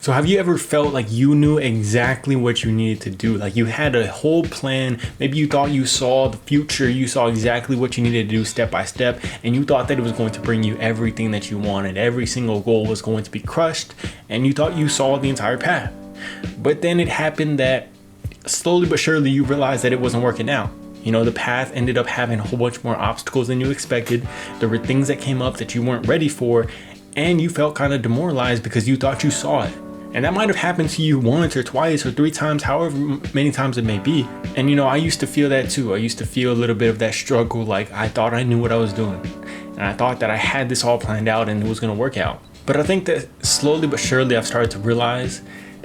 So have you ever felt like you knew exactly what you needed to do? Like you had a whole plan. Maybe you thought you saw the future. You saw exactly what you needed to do step by step. And you thought that it was going to bring you everything that you wanted. Every single goal was going to be crushed. And you thought you saw the entire path. But then it happened that slowly but surely you realized that it wasn't working out. You know, the path ended up having a whole bunch more obstacles than you expected. There were things that came up that you weren't ready for. And you felt kind of demoralized because you thought you saw it. And that might have happened to you once or twice or three times, however many times it may be. And you know, I used to feel that too. I used to feel a little bit of that struggle. Like I thought I knew what I was doing. And I thought that I had this all planned out and it was going to work out. But I think that slowly but surely I've started to realize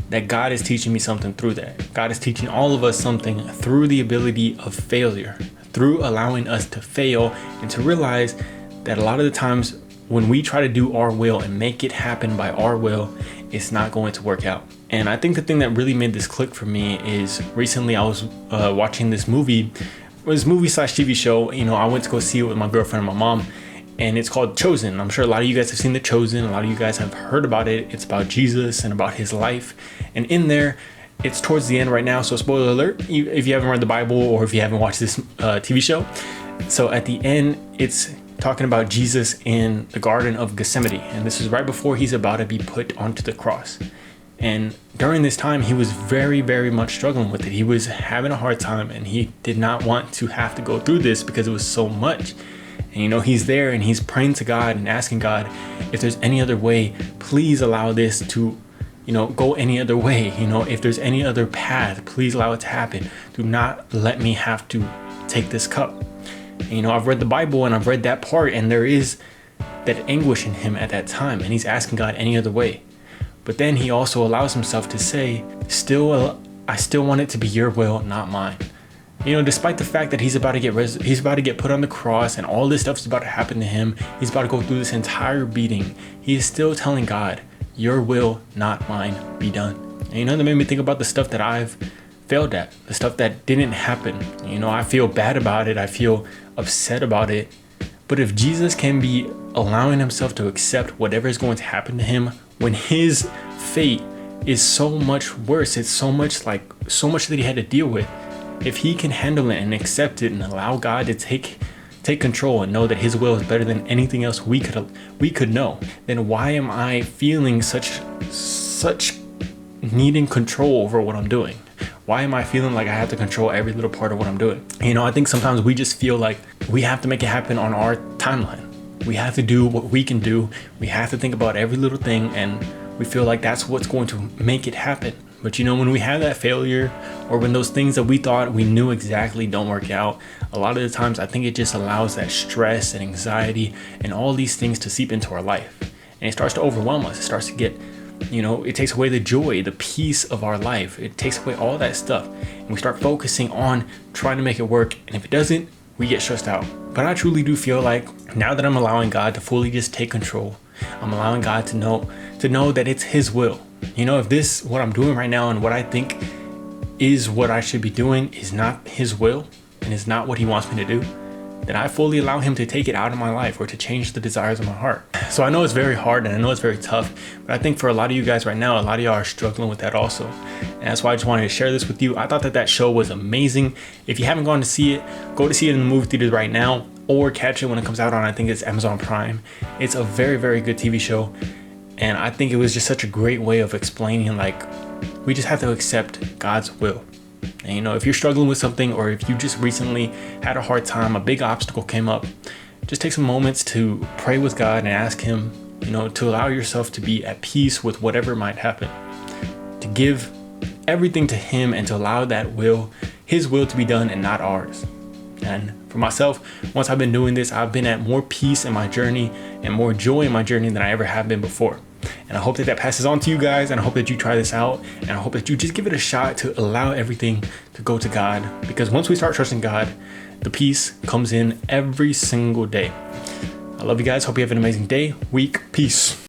that God is teaching me something through that. God is teaching all of us something through the ability of failure, through allowing us to fail and to realize that a lot of the times when we try to do our will and make it happen by our will, it's not going to work out. And I think the thing that really made this click for me is recently I was watching this movie / TV show. You know, I went to go see it with my girlfriend and my mom, and it's called Chosen. I'm sure a lot of you guys have seen The Chosen. A lot of you guys have heard about it. It's about Jesus and about his life. And in there, it's towards the end right now. So spoiler alert, if you haven't read the Bible or if you haven't watched this TV show. So at the end, it's talking about Jesus in the Garden of Gethsemane. And this is right before he's about to be put onto the cross. And during this time, he was very, very much struggling with it. He was having a hard time and he did not want to have to go through this because it was so much. And you know, he's there and he's praying to God and asking God, if there's any other way, please allow this to, you know, go any other way. You know, if there's any other path, please allow it to happen. Do not let me have to take this cup. And, you know, I've read the Bible and I've read that part, and there is that anguish in him at that time, and he's asking God any other way. But then he also allows himself to say, I still want it to be your will, not mine. You know, despite the fact that he's about to get put on the cross and all this stuff is about to happen to him, he's about to go through this entire beating, he is still telling God, your will, not mine, be done. And you know, that made me think about the stuff that I've failed at, the stuff that didn't happen. You know, I feel bad about it. I feel upset about it. But if Jesus can be allowing himself to accept whatever is going to happen to him when his fate is so much worse, it's so much that he had to deal with. If he can handle it and accept it and allow God to take control and know that his will is better than anything else we could know, then why am I feeling such needing control over what I'm doing? Why am I feeling like I have to control every little part of what I'm doing? You know, I think sometimes we just feel like we have to make it happen on our timeline. We have to do what we can do. We have to think about every little thing, and we feel like that's what's going to make it happen. But you know, when we have that failure, or when those things that we thought we knew exactly don't work out, a lot of the times I think it just allows that stress and anxiety and all these things to seep into our life. And it starts to overwhelm us. It starts to get, you know, it takes away the joy, the peace of our life. It takes away all that stuff. And we start focusing on trying to make it work. And if it doesn't, we get stressed out. But I truly do feel like now that I'm allowing God to fully just take control, I'm allowing God to know that it's his will. You know, if this, what I'm doing right now and what I think is what I should be doing is not his will and is not what he wants me to do, then I fully allow him to take it out of my life or to change the desires of my heart. So I know it's very hard and I know it's very tough, but I think for a lot of you guys right now, a lot of y'all are struggling with that also. And that's why I just wanted to share this with you. I thought that show was amazing. If you haven't gone to see it, go to see it in the movie theaters right now or catch it when it comes out on, I think it's Amazon Prime. It's a very, very good TV show. And I think it was just such a great way of explaining, like, we just have to accept God's will. And you know, if you're struggling with something, or if you just recently had a hard time, a big obstacle came up, just take some moments to pray with God and ask him, you know, to allow yourself to be at peace with whatever might happen, to give everything to him and to allow that will, his will, to be done and not ours. And for myself, once I've been doing this, I've been at more peace in my journey and more joy in my journey than I ever have been before. And I hope that passes on to you guys, and I hope that you try this out, and I hope that you just give it a shot to allow everything to go to God, because once we start trusting God, the peace comes in every single day. I love you guys. Hope you have an amazing day, week. Peace.